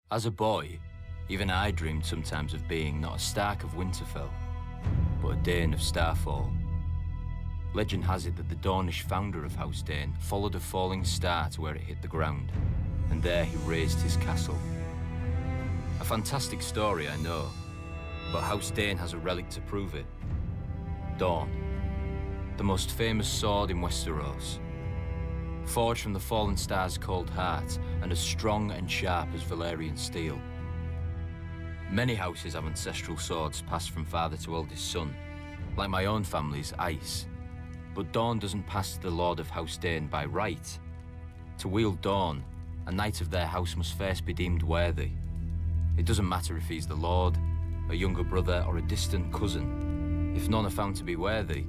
As a boy, even I dreamed sometimes of being not a Stark of Winterfell, but a Dayne of Starfall. Legend has it that the Dornish founder of House Dayne followed a falling star to where it hit the ground, and there he raised his castle. A fantastic story, I know, but House Dayne has a relic to prove it. Dawn, the most famous sword in Westeros. Forged from the fallen star's cold heart and as strong and sharp as Valyrian steel. Many houses have ancestral swords passed from father to eldest son, like my own family's Ice. But Dawn doesn't pass to the Lord of House Dayne by right. To wield Dawn, a knight of their house must first be deemed worthy. It doesn't matter if he's the Lord, a younger brother or a distant cousin. If none are found to be worthy,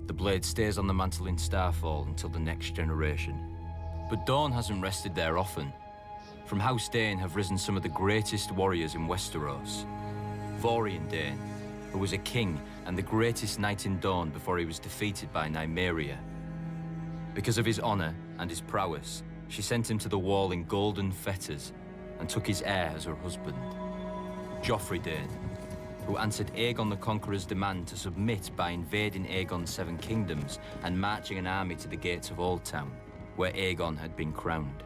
the blade stays on the mantle in Starfall until the next generation. But Dawn hasn't rested there often. From House Dayne have risen some of the greatest warriors in Westeros. Vaurian Dayne, who was a king and the greatest knight in Dawn before he was defeated by Nymeria. Because of his honor and his prowess, she sent him to the wall in golden fetters and took his heir as her husband. Joffrey Dayne, who answered Aegon the Conqueror's demand to submit by invading Aegon's 7 kingdoms and marching an army to the gates of Old Town, where Aegon had been crowned.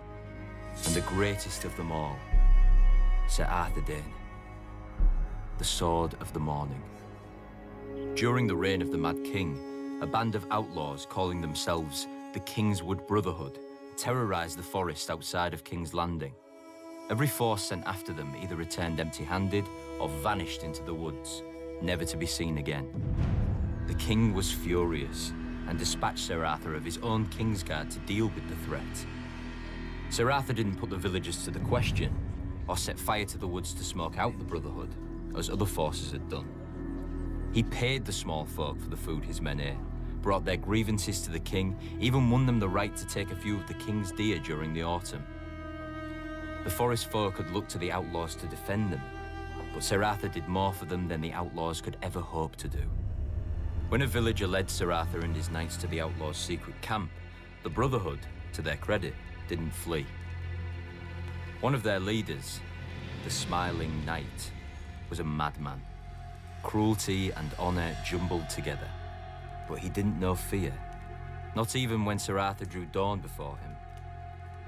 And the greatest of them all, Sir Arthur Dayne, the Sword of the Morning. During the reign of the Mad King, a band of outlaws calling themselves the Kingswood Brotherhood terrorized the forest outside of King's Landing. Every force sent after them either returned empty-handed or vanished into the woods, never to be seen again. The king was furious and dispatched Sir Arthur of his own Kingsguard to deal with the threat. Sir Arthur didn't put the villagers to the question or set fire to the woods to smoke out the Brotherhood, as other forces had done. He paid the small folk for the food his men ate, brought their grievances to the king, even won them the right to take a few of the king's deer during the autumn. The forest folk had looked to the outlaws to defend them, but Sir Arthur did more for them than the outlaws could ever hope to do. When a villager led Sir Arthur and his knights to the outlaws' secret camp, the Brotherhood, to their credit, didn't flee. One of their leaders, the Smiling Knight, was a madman. Cruelty and honor jumbled together, but he didn't know fear, not even when Sir Arthur drew Dawn before him.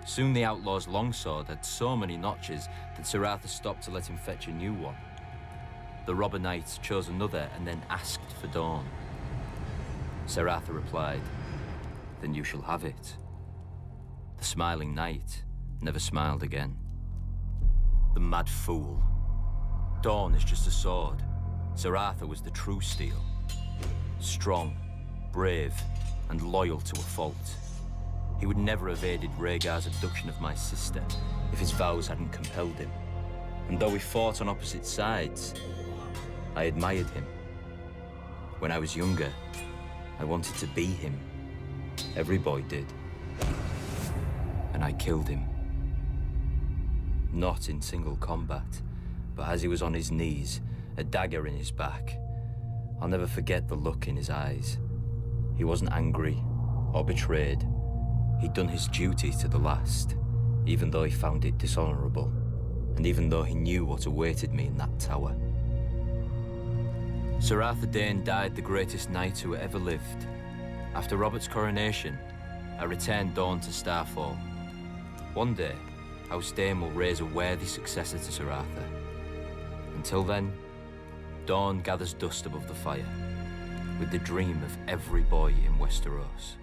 Soon the outlaw's longsword had so many notches that Sir Arthur stopped to let him fetch a new one. The robber knight chose another and then asked for Dawn. Sir Arthur replied, "Then you shall have it." The Smiling Knight never smiled again. The mad fool. Dawn is just a sword. Sir Arthur was the true steel. Strong, brave, and loyal to a fault. He would never have aided Rhaegar's abduction of my sister if his vows hadn't compelled him. And though we fought on opposite sides, I admired him. When I was younger, I wanted to be him. Every boy did. And I killed him. Not in single combat, but as he was on his knees, a dagger in his back. I'll never forget the look in his eyes. He wasn't angry or betrayed. He'd done his duty to the last, even though he found it dishonorable, and even though he knew what awaited me in that tower. Sir Arthur Dayne died the greatest knight who ever lived. After Robert's coronation, I returned Dawn to Starfall. One day, House Dayne will raise a worthy successor to Sir Arthur. Until then, Dawn gathers dust above the fire, with the dream of every boy in Westeros.